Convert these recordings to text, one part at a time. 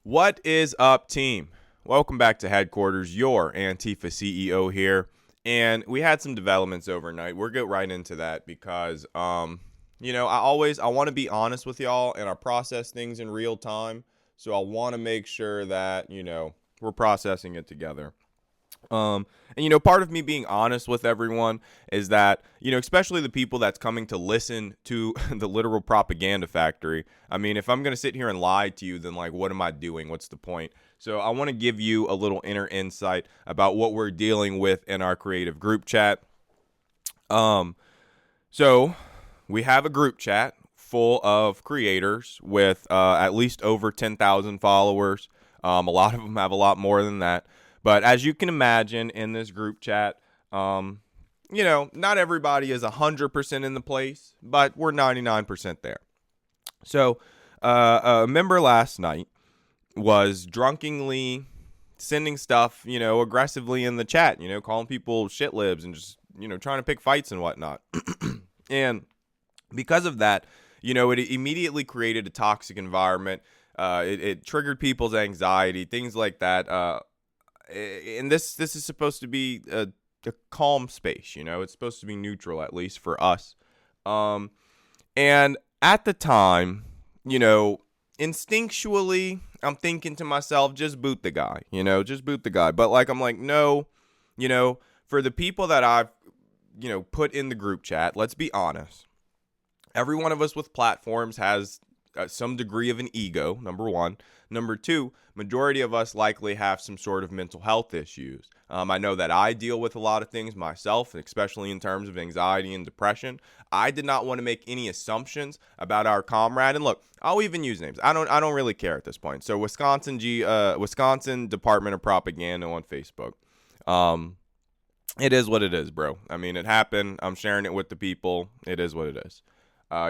What is up, team? Welcome back to headquarters. Your Antifa CEO here, and we had some developments overnight. We'll get right into that because, I want to be honest with y'all, and I process things in real time. So I want to make sure that we're processing it together. Part of me being honest with everyone is that, especially the people that's coming to listen to the literal propaganda factory. I mean, if I'm going to sit here and lie to you, then what am I doing? What's the point? So I want to give you a little inner insight about what we're dealing with in our creative group chat. So we have a group chat full of creators with at least over 10,000 followers. A lot of them have a lot more than that. But as you can imagine in this group chat, not everybody is 100% in the place, but we're 99% there. So a member last night was drunkenly sending stuff, aggressively in the chat, calling people shit libs and just, trying to pick fights and whatnot. And because of that, it immediately created a toxic environment. It triggered people's anxiety, things like that. And this is supposed to be a calm space, it's supposed to be neutral, at least for us. And at the time, instinctually, I'm thinking to myself, just boot the guy, just boot the guy. But I'm like, no, for the people that I've, put in the group chat, let's be honest. Every one of us with platforms has some degree of an ego, number one. Number two, majority of us likely have some sort of mental health issues. I know that I deal with a lot of things myself, especially in terms of anxiety and depression. I did not want to make any assumptions about our comrade. And look, I'll even use names. I don't really care at this point. So Wisconsin Department of Propaganda on Facebook. It is what it is, bro. I mean, it happened. I'm sharing it with the people. It is what it is.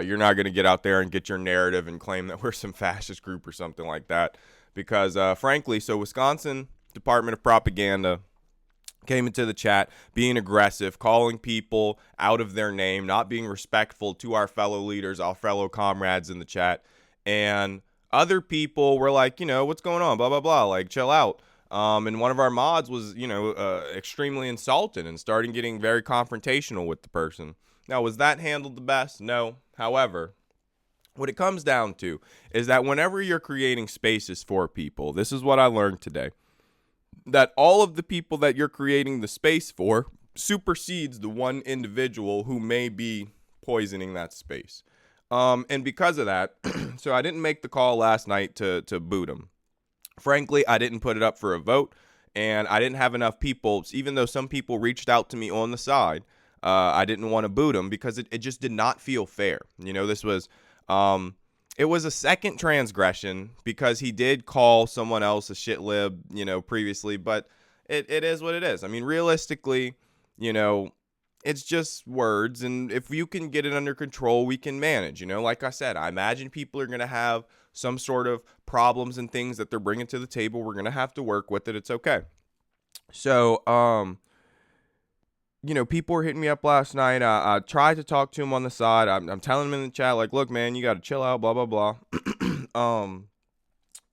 You're not going to get out there and get your narrative and claim that we're some fascist group or something like that. Because, frankly, so Wisconsin Department of Propaganda came into the chat being aggressive, calling people out of their name, not being respectful to our fellow leaders, our fellow comrades in the chat. And other people were like, what's going on? Blah, blah, blah. Chill out. And one of our mods was, extremely insulted and starting getting very confrontational with the person. Now, was that handled the best? No. However, what it comes down to is that whenever you're creating spaces for people, this is what I learned today, that all of the people that you're creating the space for supersedes the one individual who may be poisoning that space. And because of that, so I didn't make the call last night to boot him. Frankly, I didn't put it up for a vote, and I didn't have enough people, even though some people reached out to me on the side. I didn't want to boot him because it just did not feel fair. This was, it was a second transgression because he did call someone else a shit lib, previously, but it is what it is. I mean, realistically, it's just words. And if you can get it under control, we can manage, like I said, I imagine people are going to have some sort of problems and things that they're bringing to the table. We're going to have to work with it. It's okay. So, people were hitting me up last night. I tried to talk to him on the side. I'm telling him in the chat, look, man, you got to chill out, blah, blah, blah.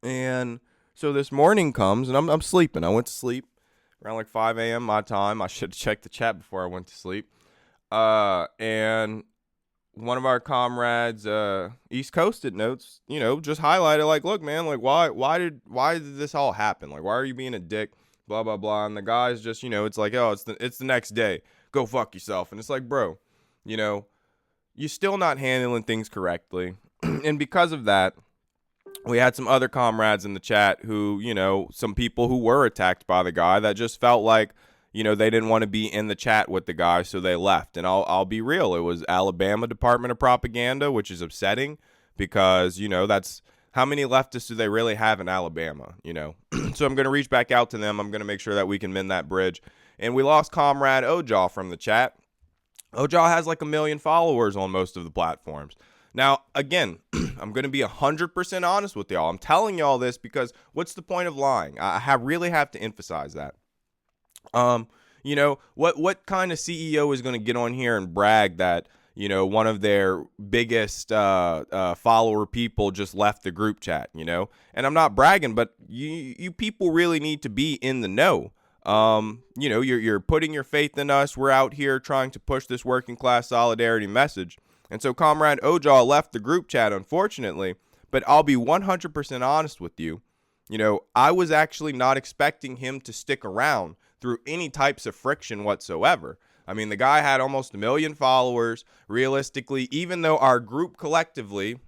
And so this morning comes, and I'm sleeping. I went to sleep around 5 a.m. my time. I should have checked the chat before I went to sleep. And one of our comrades, East Coasted notes, just highlighted, look, man, why did this all happen? Why are you being a dick? Blah, blah, blah. And the guy's just, it's it's the next day. Go fuck yourself. And it's bro, you're still not handling things correctly. And because of that, we had some other comrades in the chat who, some people who were attacked by the guy that just felt like, they didn't want to be in the chat with the guy, so they left. And I'll be real. It was Alabama Department of Propaganda, which is upsetting because, that's how many leftists do they really have in Alabama, So I'm going to reach back out to them. I'm going to make sure that we can mend that bridge. And we lost Comrade OJAW from the chat. OJAW has 1 million followers on most of the platforms. Now, again, I'm going to be 100% honest with y'all. I'm telling y'all this because what's the point of lying? I really have to emphasize that. What kind of CEO is going to get on here and brag that, one of their biggest follower people just left the group chat, and I'm not bragging, but you people really need to be in the know. You're putting your faith in us. We're out here trying to push this working class solidarity message. And so Comrade OJAW left the group chat, unfortunately, but I'll be 100% honest with you. I was actually not expecting him to stick around through any types of friction whatsoever. I mean, the guy had almost 1 million followers. Realistically, even though our group collectively,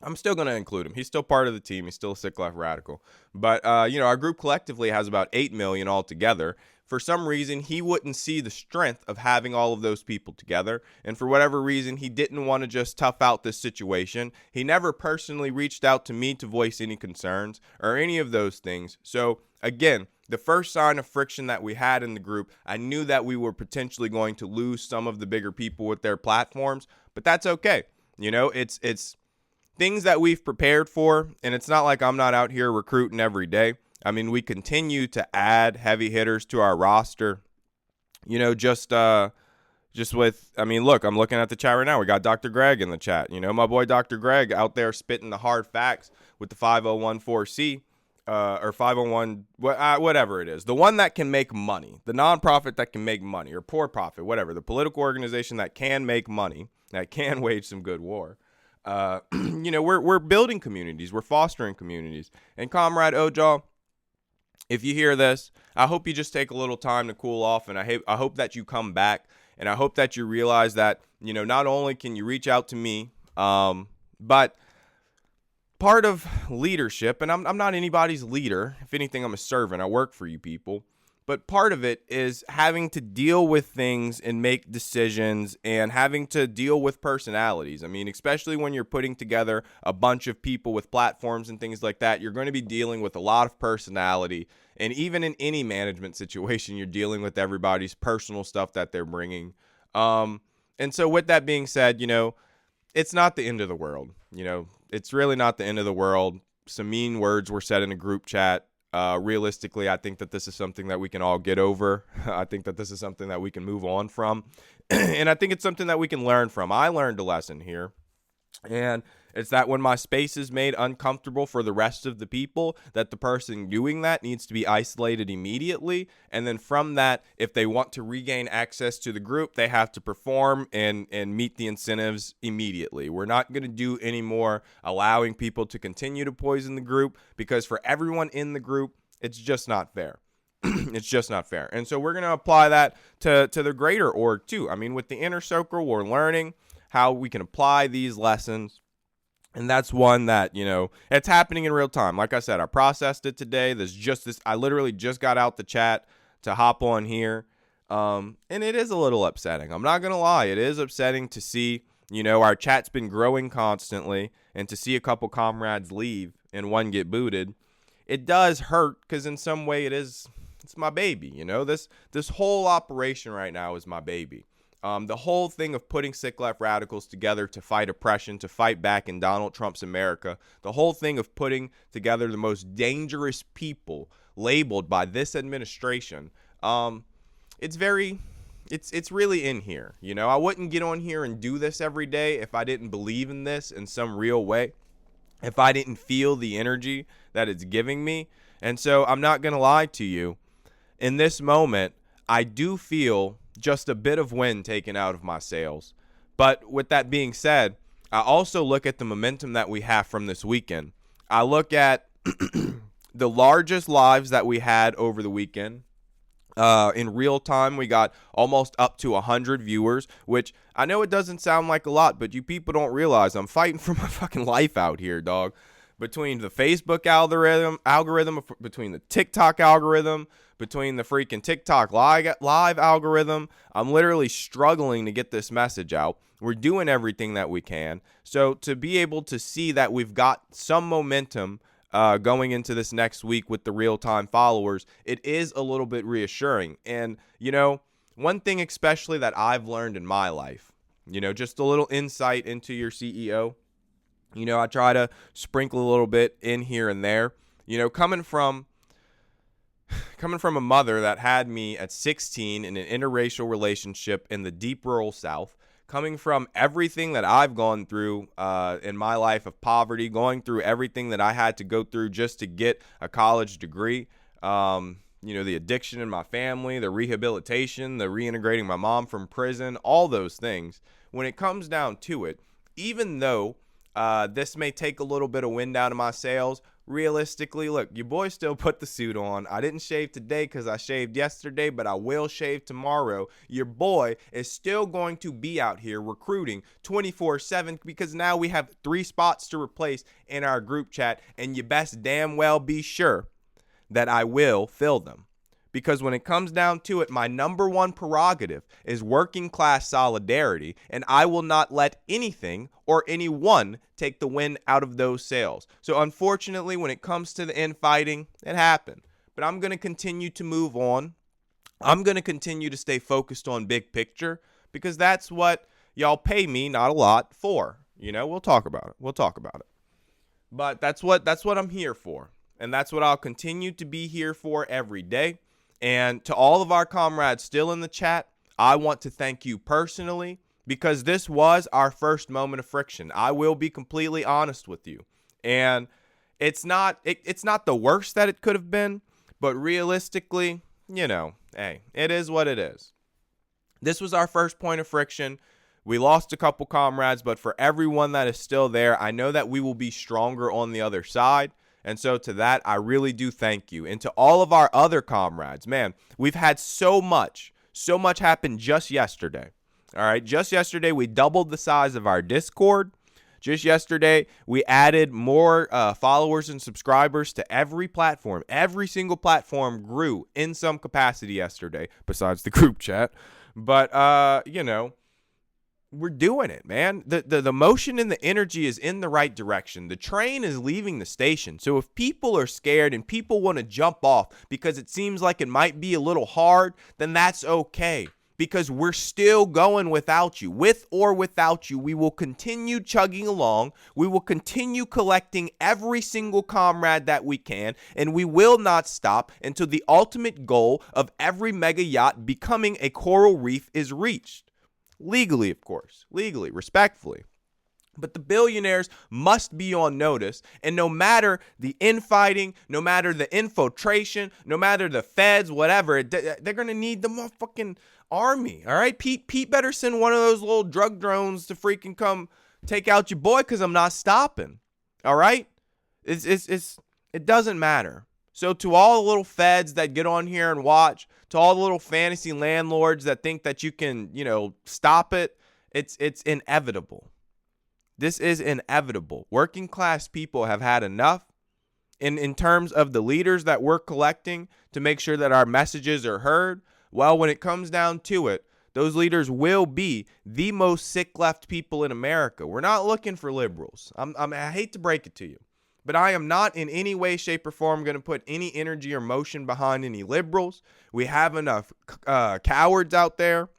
I'm still going to include him. He's still part of the team. He's still a sick left radical. But, our group collectively has about 8 million altogether. For some reason, he wouldn't see the strength of having all of those people together. And for whatever reason, he didn't want to just tough out this situation. He never personally reached out to me to voice any concerns or any of those things. So, again, the first sign of friction that we had in the group, I knew that we were potentially going to lose some of the bigger people with their platforms, but that's okay. It's things that we've prepared for, and it's not like I'm not out here recruiting every day. I mean, we continue to add heavy hitters to our roster, just with, look, I'm looking at the chat right now. We got Dr. Greg in the chat, my boy Dr. Greg out there spitting the hard facts with the 5014C. Or 501, whatever it is, the one that can make money, the nonprofit that can make money, or for profit, whatever, the political organization that can make money, that can wage some good war. We're building communities, we're fostering communities. And Comrade OJAW, if you hear this, I hope you just take a little time to cool off, and I hope that you come back, and I hope that you realize that, not only can you reach out to me, but part of leadership, and I'm not anybody's leader. If anything, I'm a servant. I work for you people. But part of it is having to deal with things and make decisions and having to deal with personalities. Especially when you're putting together a bunch of people with platforms and things like that, you're going to be dealing with a lot of personality. And even in any management situation, you're dealing with everybody's personal stuff that they're bringing. And so with that being said, it's not the end of the world. It's really not the end of the world. Some mean words were said in a group chat. Realistically, I think that this is something that we can all get over. I think that this is something that we can move on from. And I think it's something that we can learn from. I learned a lesson here. And it's that when my space is made uncomfortable for the rest of the people, that the person doing that needs to be isolated immediately. And then from that, if they want to regain access to the group, they have to perform and meet the incentives immediately. We're not going to do any more allowing people to continue to poison the group, because for everyone in the group, it's just not fair. It's just not fair. And so we're going to apply that to the greater org too. With the inner circle, we're learning how we can apply these lessons. And that's one that, it's happening in real time. Like I said, I processed it today. I literally just got out the chat to hop on here. And it is a little upsetting. I'm not going to lie. It is upsetting to see, our chat's been growing constantly, and to see a couple comrades leave and one get booted. It does hurt, because in some way it's my baby. This whole operation right now is my baby. The whole thing of putting sick left radicals together to fight oppression, to fight back in Donald Trump's America, the whole thing of putting together the most dangerous people labeled by this administration, it's really in here. I wouldn't get on here and do this every day if I didn't believe in this in some real way, if I didn't feel the energy that it's giving me. And so I'm not going to lie to you. In this moment, I do feel just a bit of wind taken out of my sails. But with that being said, I also look at the momentum that we have from this weekend. I look at the largest lives that we had over the weekend. In real time, we got almost up to 100 viewers, which I know it doesn't sound like a lot, but you people don't realize I'm fighting for my fucking life out here, dog. Between the Facebook algorithm, between the TikTok algorithm, between the freaking TikTok live algorithm, I'm literally struggling to get this message out. We're doing everything that we can. So to be able to see that we've got some momentum going into this next week with the real-time followers, it is a little bit reassuring. And, one thing especially that I've learned in my life, just a little insight into your CEO. I try to sprinkle a little bit in here and there. Coming from a mother that had me at 16 in an interracial relationship in the deep rural South, coming from everything that I've gone through in my life of poverty, going through everything that I had to go through just to get a college degree, the addiction in my family, the rehabilitation, the reintegrating my mom from prison, all those things. When it comes down to it, even though this may take a little bit of wind out of my sails, realistically, look, your boy still put the suit on. I didn't shave today because I shaved yesterday, but I will shave tomorrow. Your boy is still going to be out here recruiting 24/7 because now we have 3 spots to replace in our group chat, and you best damn well be sure that I will fill them. Because when it comes down to it, my number one prerogative is working class solidarity, and I will not let anything or anyone take the wind out of those sails. So unfortunately, when it comes to the infighting, it happened. But I'm going to continue to move on. I'm going to continue to stay focused on big picture because that's what y'all pay me, not a lot, for. We'll talk about it. But that's what I'm here for. And that's what I'll continue to be here for every day. And to all of our comrades still in the chat, I want to thank you personally because this was our first moment of friction. I will be completely honest with you. And it's not the worst that it could have been, but realistically, hey, it is what it is. This was our first point of friction. We lost a couple comrades, but for everyone that is still there, I know that we will be stronger on the other side. And so to that, I really do thank you. And to all of our other comrades, man, we've had so much happen just yesterday. All right, just yesterday, we doubled the size of our Discord. Just yesterday, we added more followers and subscribers to every platform. Every single platform grew in some capacity yesterday, besides the group chat. But, we're doing it, man. The motion and the energy is in the right direction. The train is leaving the station. So if people are scared and people want to jump off because it seems like it might be a little hard, then that's okay. Because we're still going without you. With or without you, we will continue chugging along. We will continue collecting every single comrade that we can. And we will not stop until the ultimate goal of every mega yacht becoming a coral reef is reached. Legally, of course. Legally, respectfully. But the billionaires must be on notice. And no matter the infighting, no matter the infiltration, no matter the feds, whatever, they're going to need the motherfucking army. All right? Pete better send one of those little drug drones to freaking come take out your boy because I'm not stopping. All right? It doesn't matter. So to all the little feds that get on here and watch, to all the little fantasy landlords that think that you can, stop it, it's inevitable. This is inevitable. Working class people have had enough in terms of the leaders that we're collecting to make sure that our messages are heard. Well, when it comes down to it, those leaders will be the most sick left people in America. We're not looking for liberals. I hate to break it to you. But I am not in any way, shape, or form going to put any energy or motion behind any liberals. We have enough cowards out there.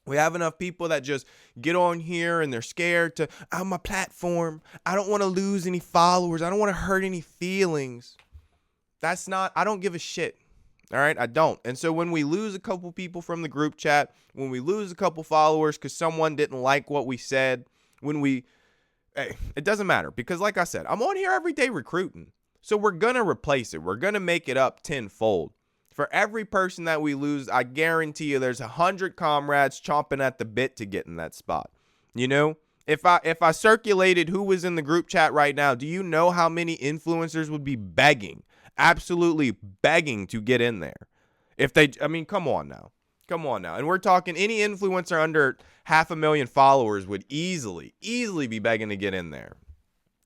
We have enough people that just get on here and they're scared to, I'm a platform. I don't want to lose any followers. I don't want to hurt any feelings. I don't give a shit. All right, I don't. And so when we lose a couple people from the group chat, when we lose a couple followers because someone didn't like what we said, hey, it doesn't matter because like I said, I'm on here every day recruiting. So we're going to replace it. We're going to make it up tenfold. For every person that we lose, I guarantee you there's 100 comrades chomping at the bit to get in that spot. If I circulated who was in the group chat right now, do you know how many influencers would be absolutely begging to get in there? Come on now. And we're talking any influencer under 500,000 followers would easily be begging to get in there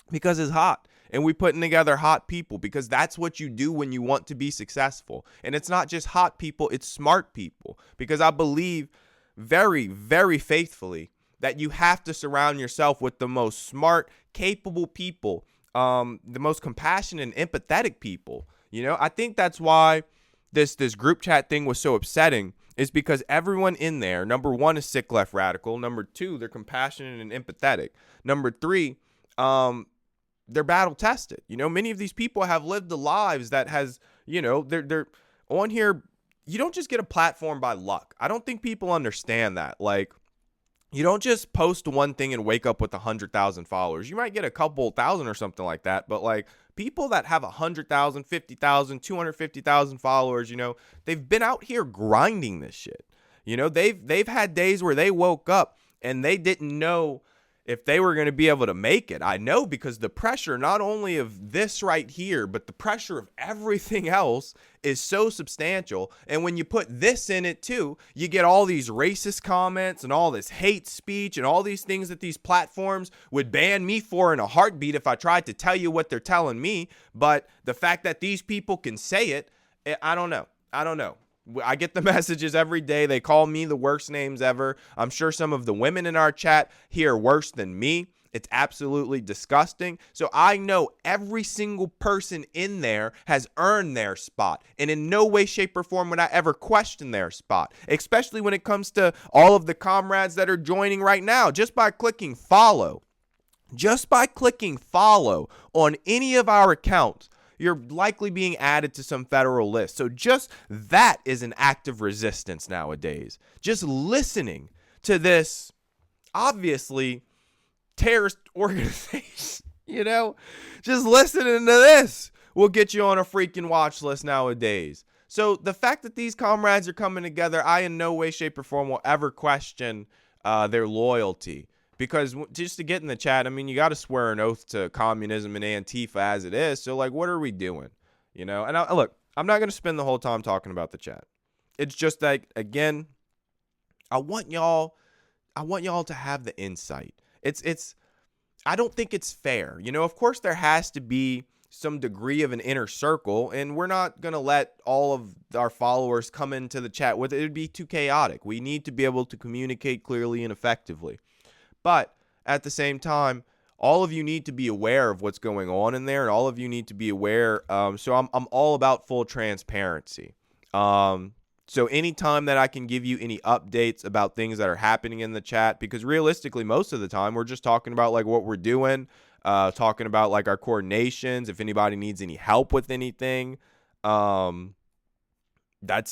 because it's hot. And we putting together hot people because that's what you do when you want to be successful. And it's not just hot people, it's smart people. Because I believe very, very faithfully that you have to surround yourself with the most smart, capable people, the most compassionate and empathetic people. I think that's why this group chat thing was so upsetting. Is because everyone in there, number one, is sick left radical. Number two, they're compassionate and empathetic. Number three, they're battle tested. Many of these people have lived the lives that has, they're on here. You don't just get a platform by luck. I don't think people understand that. Like, You don't just post one thing and wake up with 100,000 followers. You might get a couple thousand or something like that, but like people that have 100,000, 50,000, 250,000 followers, they've been out here grinding this shit. They've had days where they woke up and they didn't know if they were going to be able to make it. I know, because the pressure not only of this right here, but the pressure of everything else is so substantial. And when you put this in it too, you get all these racist comments and all this hate speech and all these things that these platforms would ban me for in a heartbeat if I tried to tell you what they're telling me. But the fact that these people can say it, I don't know. I get the messages every day. They call me the worst names ever. I'm sure some of the women in our chat here are worse than me. It's absolutely disgusting. So I know every single person in there has earned their spot. And in no way, shape, or form would I ever question their spot, especially when it comes to all of the comrades that are joining right now. Just by clicking follow on any of our accounts, you're likely being added to some federal list. So just that is an act of resistance nowadays. Just listening to this, obviously, terrorist organization, just listening to this will get you on a freaking watch list nowadays. So the fact that these comrades are coming together, I in no way, shape, or form will ever question their loyalty. Because just to get in the chat, you got to swear an oath to communism and Antifa as it is. So, like, what are we doing? And look, I'm not going to spend the whole time talking about the chat. It's just like, again, I want y'all to have the insight. I don't think it's fair. Of course, there has to be some degree of an inner circle, and we're not going to let all of our followers come into the chat with it. It would be too chaotic. We need to be able to communicate clearly and effectively. But at the same time, all of you need to be aware of what's going on in there, and all of you need to be aware. So I'm all about full transparency. So anytime that I can give you any updates about things that are happening in the chat, because realistically, most of the time we're just talking about like what we're doing, talking about like our coordinations, if anybody needs any help with anything. That's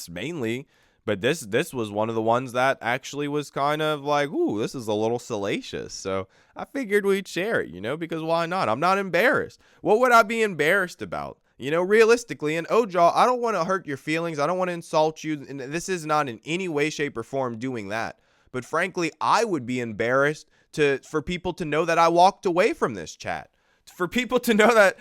mainly. But this was one of the ones that actually was kind of like, ooh, this is a little salacious. So I figured we'd share it, because why not? I'm not embarrassed. What would I be embarrassed about? Realistically, in OJAW, I don't want to hurt your feelings. I don't want to insult you. And this is not in any way, shape, or form doing that. But frankly, I would be embarrassed for people to know that I walked away from this chat. For people to know that,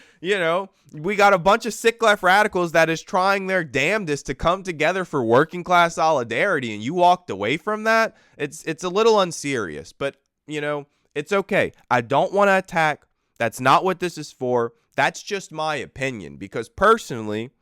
we got a bunch of sick left radicals that is trying their damnedest to come together for working class solidarity, and you walked away from that. It's a little unserious, but, it's okay. I don't want to attack. That's not what this is for. That's just my opinion, because personally,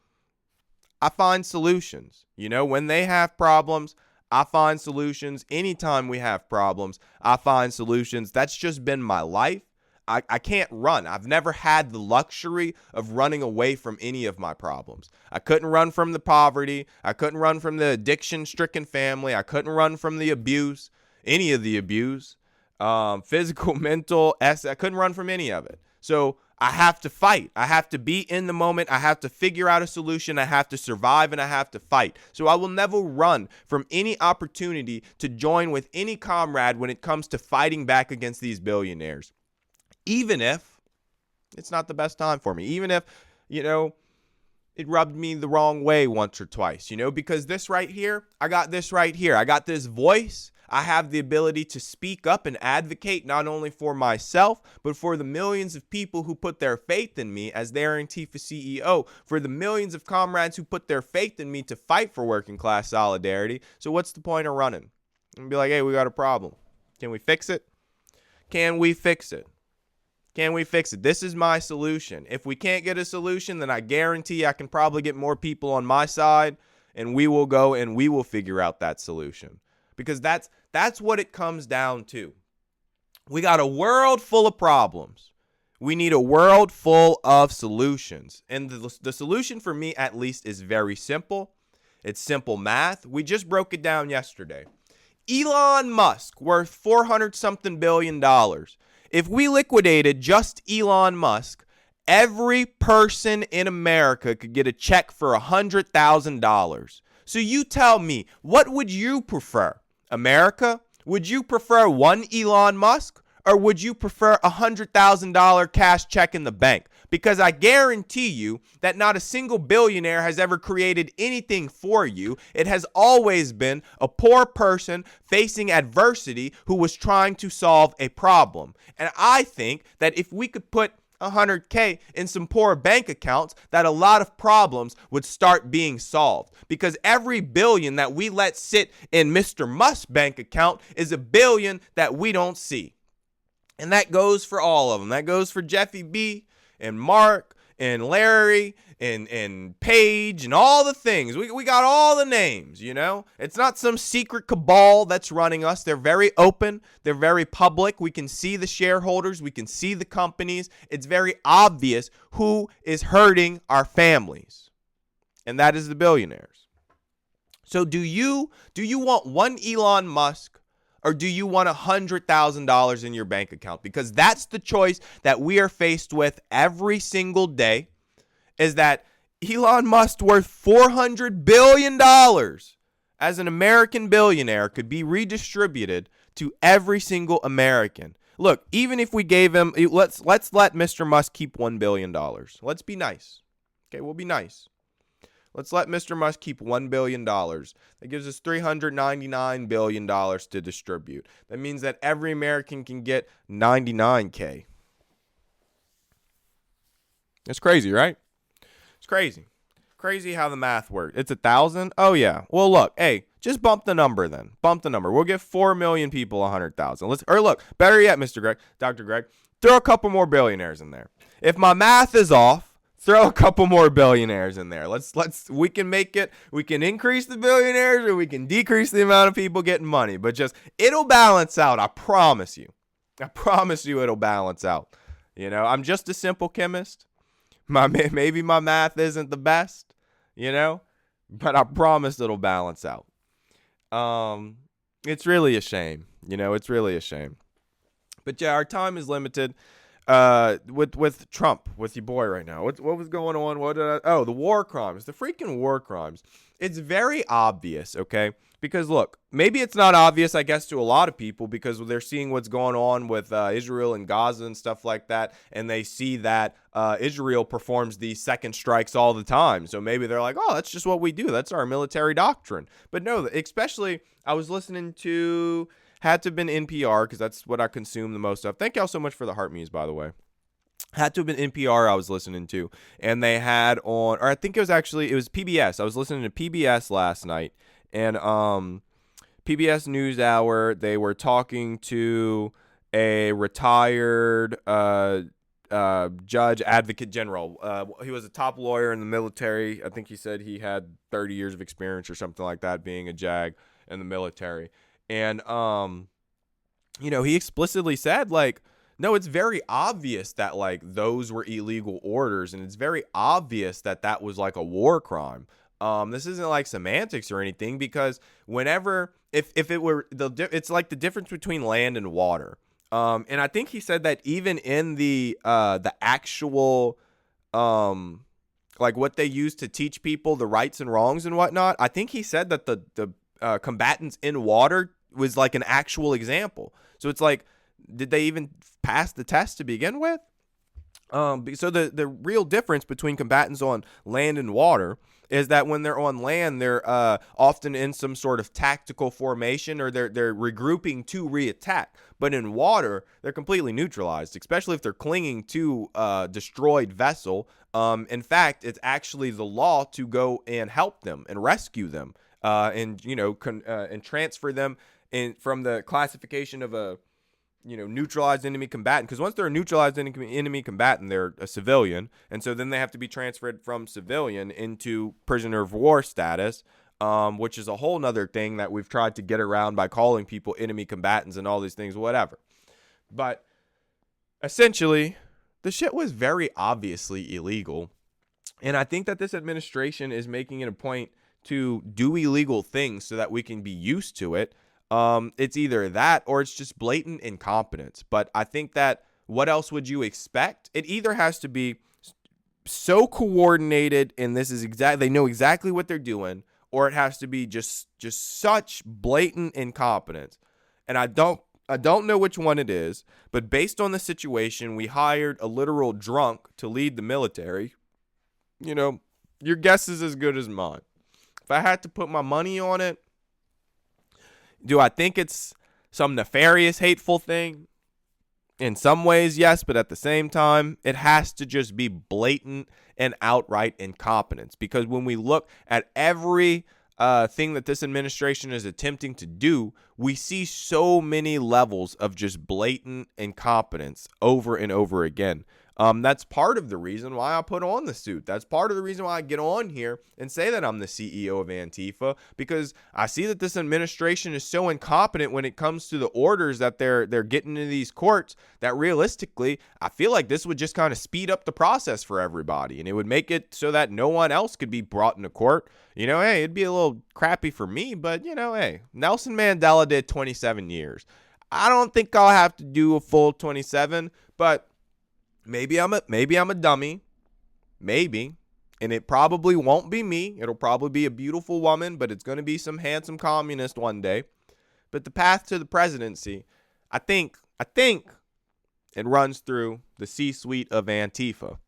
I find solutions. When they have problems, I find solutions. Anytime we have problems, I find solutions. That's just been my life. I can't run. I've never had the luxury of running away from any of my problems. I couldn't run from the poverty. I couldn't run from the addiction-stricken family. I couldn't run from the abuse, any of the abuse, physical, mental. I couldn't run from any of it. So I have to fight. I have to be in the moment. I have to figure out a solution. I have to survive, and I have to fight. So I will never run from any opportunity to join with any comrade when it comes to fighting back against these billionaires. Even if it's not the best time for me, even if, it rubbed me the wrong way once or twice, because this right here, I got this right here. I got this voice. I have the ability to speak up and advocate not only for myself, but for the millions of people who put their faith in me as their Antifa CEO, for the millions of comrades who put their faith in me to fight for working class solidarity. So what's the point of running? And be like, hey, we got a problem. Can we fix it? Can we fix it? Can we fix it? This is my solution. If we can't get a solution, then I guarantee I can probably get more people on my side, and we will go and we will figure out that solution. Because that's what it comes down to. We got a world full of problems. We need a world full of solutions. And the solution for me, at least, is very simple. It's simple math. We just broke it down yesterday. Elon Musk, worth $400-something billion. If we liquidated just Elon Musk, every person in America could get a check for $100,000. So you tell me, what would you prefer? America Would you prefer one Elon Musk, or would you prefer a $100,000 cash check in the bank? Because I guarantee you that not a single billionaire has ever created anything for you. It has always been a poor person facing adversity who was trying to solve a problem. And I think that if we could put 100K in some poor bank accounts, that a lot of problems would start being solved, because every billion that we let sit in Mr. Musk's bank account is a billion that we don't see. And that goes for all of them. That goes for Jeffy B and Mark and Larry and Paige and all the things. We got all the names, you know. It's not some secret cabal that's running us. They're very open. They're very public. We can see the shareholders. We can see the companies. It's very obvious who is hurting our families. And that is the billionaires. So do you want one Elon Musk, or do you want $100,000 in your bank account? Because that's the choice that we are faced with every single day, is that Elon Musk, worth $400 billion as an American billionaire, could be redistributed to every single American. Look, even if we gave him, let's let Mr. Musk keep $1 billion. Let's be nice. Okay, we'll be nice. Let's let Mr. Musk keep $1 billion. That gives us $399 billion to distribute. That means that every American can get 99K. That's crazy, right? It's crazy. Crazy how the math works. It's 1,000? Oh, yeah. Well, look, hey, just bump the number then. Bump the number. We'll give 4 million people 100,000. Or look, better yet, Mr. Greg, Dr. Greg, throw a couple more billionaires in there. If my math is off, throw a couple more billionaires in there. We can make it, we can increase the billionaires, or we can decrease the amount of people getting money. But it'll balance out. I promise you. I promise you it'll balance out. You know, I'm just a simple chemist. Maybe my math isn't the best, you know, but I promise it'll balance out. It's really a shame, you know, it's really a shame. But yeah, our time is limited. With Trump, with your boy right now. What was going on? The war crimes, the freaking war crimes. It's very obvious, okay? Because look, maybe it's not obvious, I guess, to a lot of people, because they're seeing what's going on with Israel and Gaza and stuff like that, and they see that Israel performs these second strikes all the time. So maybe they're like, oh, that's just what we do. That's our military doctrine. But no, especially I was listening to, had to have been NPR, because that's what I consume the most of. Thank y'all so much for the heart muse, by the way. Had to have been NPR I was listening to, and they had on, or I think it was PBS. I was listening to PBS last night, and PBS NewsHour, they were talking to a retired judge, advocate general. He was a top lawyer in the military. I think he said he had 30 years of experience or something like that, being a JAG in the military. And, you know, he explicitly said, like, no, it's very obvious that, like, those were illegal orders, and it's very obvious that that was, like, a war crime. This isn't, like, semantics or anything, because whenever, if it were, it's like the difference between land and water. And I think he said that even in the actual, like, what they use to teach people the rights and wrongs and whatnot, I think he said that the combatants in water was like an actual example. So it's like, did they even pass the test to begin with? So the real difference between combatants on land and water is that when they're on land, they're often in some sort of tactical formation, or they're regrouping to reattack. But in water, they're completely neutralized, especially if they're clinging to a destroyed vessel. In fact, it's actually the law to go and help them and rescue them, and, you know, and transfer them from the classification of a, you know, neutralized enemy combatant. Because once they're a neutralized enemy combatant, they're a civilian. And so then they have to be transferred from civilian into prisoner of war status, which is a whole nother thing that we've tried to get around by calling people enemy combatants and all these things, whatever. But essentially, the shit was very obviously illegal. And I think that this administration is making it a point to do illegal things so that we can be used to it. It's either that or it's just blatant incompetence. But I think that what else would you expect? It either has to be so coordinated, and this is they know exactly what they're doing, or it has to be just such blatant incompetence. And I don't know which one it is, but based on the situation, we hired a literal drunk to lead the military. You know, your guess is as good as mine. If I had to put my money on it, do I think it's some nefarious, hateful thing? In some ways, yes, but at the same time, it has to just be blatant and outright incompetence. Because when we look at every thing that this administration is attempting to do, we see so many levels of just blatant incompetence over and over again. That's part of the reason why I put on the suit. That's part of the reason why I get on here and say that I'm the CEO of Antifa, because I see that this administration is so incompetent when it comes to the orders that they're getting into these courts, that realistically, I feel like this would just kind of speed up the process for everybody, and it would make it so that no one else could be brought into court. You know, hey, it'd be a little crappy for me, but, you know, hey, Nelson Mandela did 27 years. I don't think I'll have to do a full 27, but maybe I'm a dummy. Maybe. And it probably won't be me. It'll probably be a beautiful woman, but it's going to be some handsome communist one day. But the path to the presidency, I think it runs through the C-suite of Antifa.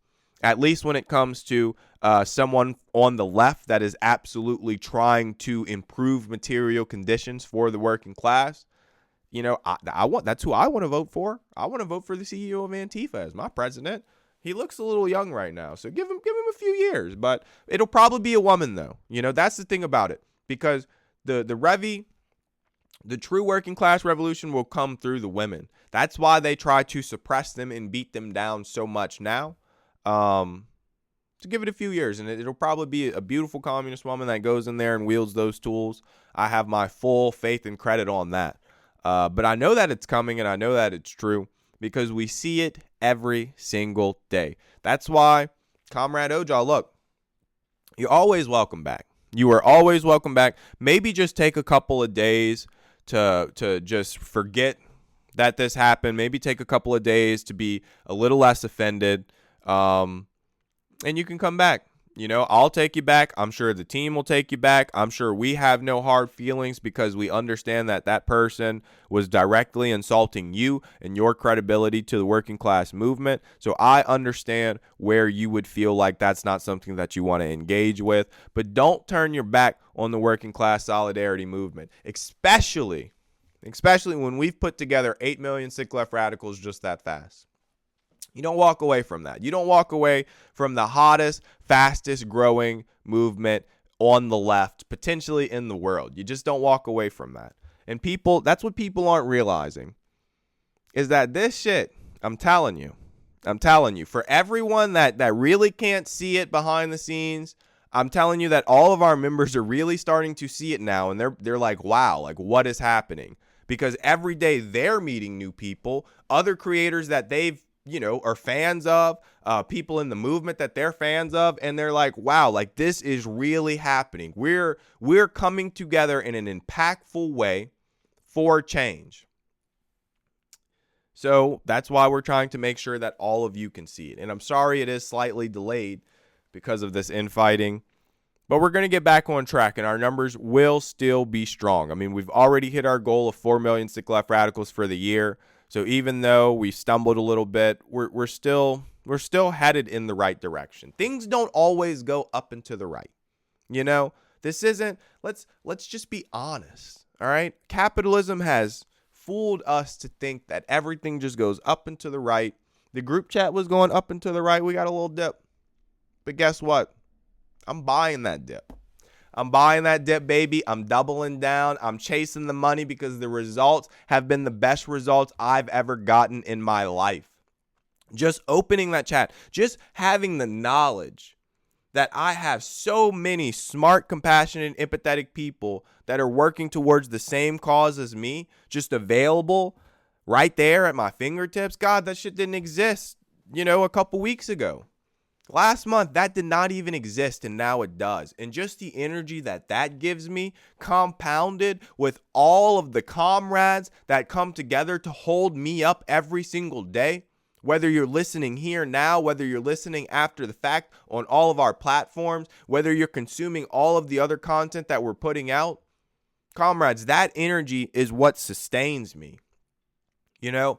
At least when it comes to someone on the left that is absolutely trying to improve material conditions for the working class. You know, that's who I want to vote for. I want to vote for the CEO of Antifa as my president. He looks a little young right now, so give him a few years. But it'll probably be a woman, though. You know, that's the thing about it, because the true working class revolution will come through the women. That's why they try to suppress them and beat them down so much now. To give it a few years, and it'll probably be a beautiful communist woman that goes in there and wields those tools. I have my full faith and credit on that. But I know that it's coming, and I know that it's true, because we see it every single day. That's why, Comrade OJAW, look, you're always welcome back. You are always welcome back. Maybe just take a couple of days to just forget that this happened. Maybe take a couple of days to be a little less offended, and you can come back. You know, I'll take you back. I'm sure the team will take you back. I'm sure we have no hard feelings, because we understand that that person was directly insulting you and your credibility to the working class movement. So I understand where you would feel like that's not something that you want to engage with. But don't turn your back on the working class solidarity movement, especially when we've put together 8 million sick left radicals just that fast. You don't walk away from that. You don't walk away from the hottest, fastest growing movement on the left, potentially in the world. You just don't walk away from that. And people, that's what people aren't realizing, is that this shit, I'm telling you, for everyone that really can't see it behind the scenes, I'm telling you that all of our members are really starting to see it now. And they're like, wow, like, what is happening? Because every day they're meeting new people, other creators that they've, you know, are fans of, people in the movement that they're fans of, and they're like, wow, like, this is really happening. We're coming together in an impactful way for change. So that's why we're trying to make sure that all of you can see it. And I'm sorry it is slightly delayed because of this infighting, but we're going to get back on track, and our numbers will still be strong. I mean, we've already hit our goal of 4 million sick left radicals for the year. So even though we stumbled a little bit, we're still headed in the right direction. Things don't always go up and to the right. You know, this isn't, let's just be honest. All right. Capitalism has fooled us to think that everything just goes up and to the right. The group chat was going up and to the right. We got a little dip. But guess what? I'm buying that dip. I'm buying that dip, baby. I'm doubling down. I'm chasing the money, because the results have been the best results I've ever gotten in my life. Just opening that chat, just having the knowledge that I have so many smart, compassionate, empathetic people that are working towards the same cause as me, just available right there at my fingertips. God, that shit didn't exist, you know, a couple weeks ago. Last month, that did not even exist, and now it does. And just the energy that gives me, compounded with all of the comrades that come together to hold me up every single day, whether you're listening here now, whether you're listening after the fact on all of our platforms, whether you're consuming all of the other content that we're putting out, Comrades, that energy is what sustains me. You know,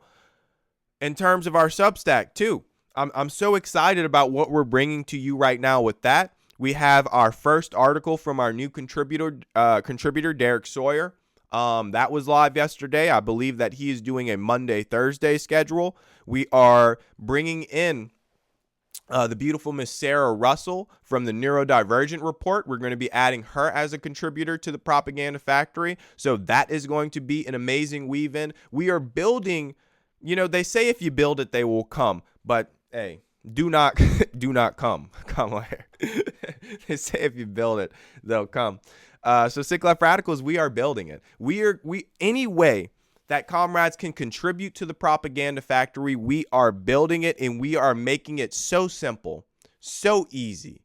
in terms of our Substack too, I'm so excited about what we're bringing to you right now with that. We have our first article from our new contributor, Derek Sawyer. That was live yesterday. I believe that he is doing a Monday, Thursday schedule. We are bringing in the beautiful Miss Sarah Russell from the Neurodivergent Report. We're going to be adding her as a contributor to the Propaganda Factory. So that is going to be an amazing weave-in. We are building, they say if you build it, they will come. But, hey, do not come. Come here. They say if you build it, they'll come. So Sick Left Radicals, we are building it. Any way that comrades can contribute to the Propaganda Factory, we are building it, and we are making it so simple, so easy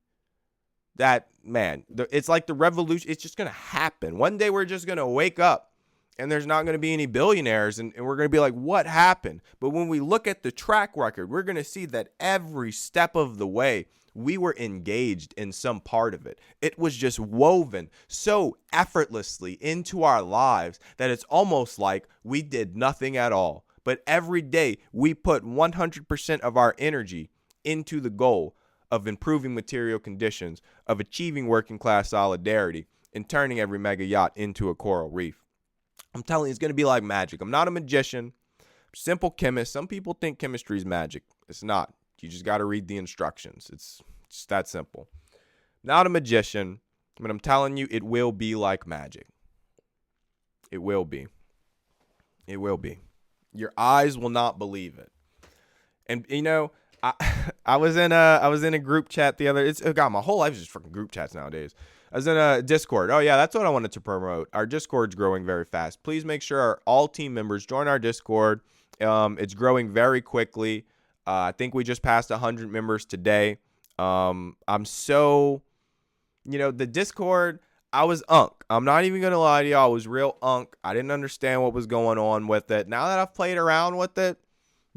that, man, it's like the revolution. It's just going to happen. One day we're just going to wake up and there's not going to be any billionaires, and we're going to be like, what happened? But when we look at the track record, we're going to see that every step of the way, we were engaged in some part of it. It was just woven so effortlessly into our lives that it's almost like we did nothing at all. But every day we put 100% of our energy into the goal of improving material conditions, of achieving working class solidarity, and turning every mega yacht into a coral reef. I'm telling you, it's going to be like magic. I'm not a magician. I'm a simple chemist. Some people think chemistry is magic. It's not. You just got to read the instructions. It's just that simple. Not a magician, but I'm telling you, it will be like magic. It will be. It will be. Your eyes will not believe it. And I was in a group chat the other. God, my whole life is just freaking group chats nowadays. I was in a Discord. Oh yeah, that's what I wanted to promote. Our Discord's growing very fast. Please make sure all team members join our Discord. It's growing very quickly. I think we just passed 100 members today. I'm so, the Discord, I was unk. I'm not even going to lie to y'all. I was real unk. I didn't understand what was going on with it. Now that I've played around with it,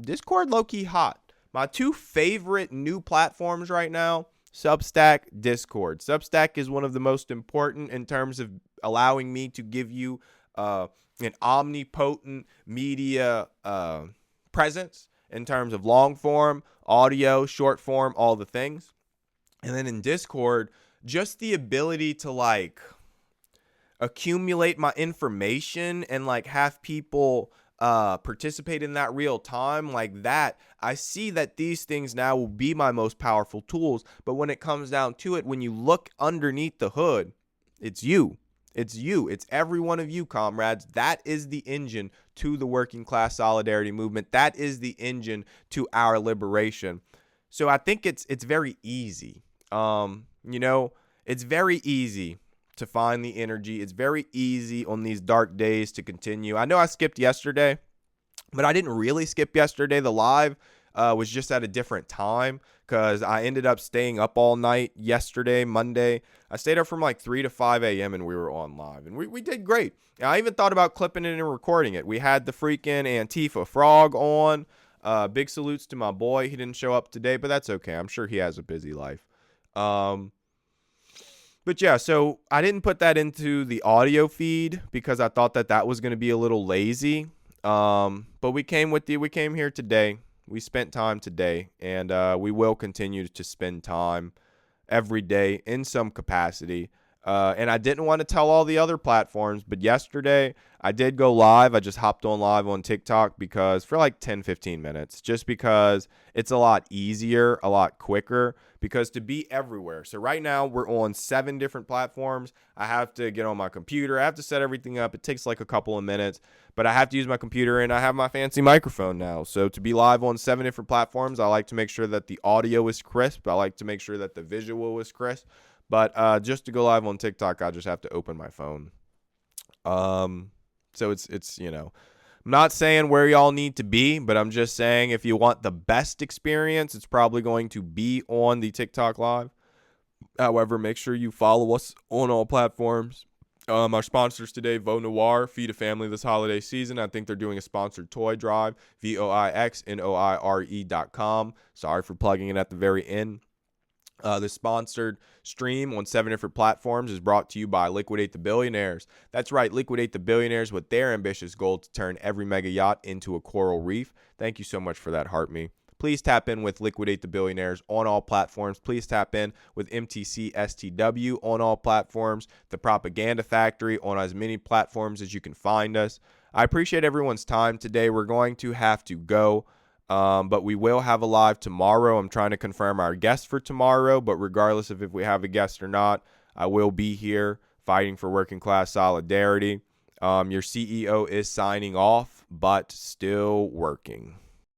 Discord low-key hot. My two favorite new platforms right now, Substack, Discord. Substack is one of the most important in terms of allowing me to give you an omnipotent media presence in terms of long form, audio, short form, all the things. And then in Discord, just the ability to accumulate my information and have people participate in that real time like that. I see that these things now will be my most powerful tools. But when it comes down to it, when you look underneath the hood, it's you. It's you. It's every one of you, comrades. That is the engine to the working class solidarity movement. That is the engine to our liberation. So I think it's very easy. It's very easy to find the energy. It's very easy on these dark days to continue. I know I skipped yesterday, but I didn't really skip yesterday. The live was just at a different time because I ended up staying up all night yesterday, Monday. I stayed up from 3 to 5 a.m. and we were on live. And we did great. I even thought about clipping it and recording it. We had the freaking Antifa frog on. Big salutes to my boy. He didn't show up today, but that's okay. I'm sure he has a busy life. But yeah, so I didn't put that into the audio feed because I thought that was going to be a little lazy. But we came here today. We spent time today, and we will continue to spend time every day in some capacity. And I didn't want to tell all the other platforms, but yesterday I did go live. I just hopped on live on TikTok for 10, 15 minutes, just because it's a lot easier, a lot quicker, because to be everywhere. So right now we're on 7 different platforms. I have to get on my computer. I have to set everything up. It takes a couple of minutes, but I have to use my computer, and I have my fancy microphone now. So to be live on 7 different platforms, I like to make sure that the audio is crisp. I like to make sure that the visual is crisp. But just to go live on TikTok, I just have to open my phone. So it's I'm not saying where y'all need to be, but I'm just saying if you want the best experience, it's probably going to be on the TikTok live. However, make sure you follow us on all platforms. Our sponsors today, Vo Noir, Feed a Family this holiday season. I think they're doing a sponsored toy drive, VOIXNOIRE.com. Sorry for plugging it at the very end. The sponsored stream on 7 different platforms is brought to you by Liquidate the Billionaires. That's right, Liquidate the Billionaires with their ambitious goal to turn every mega yacht into a coral reef. Thank you so much for that, Heart-Me. Please tap in with Liquidate the Billionaires on all platforms. Please tap in with MTC STW on all platforms. The Propaganda Factory on as many platforms as you can find us. I appreciate everyone's time today. We're going to have to go. But we will have a live tomorrow. I'm trying to confirm our guest for tomorrow, but regardless of if we have a guest or not, I will be here fighting for working class solidarity. Your CEO is signing off, but still working.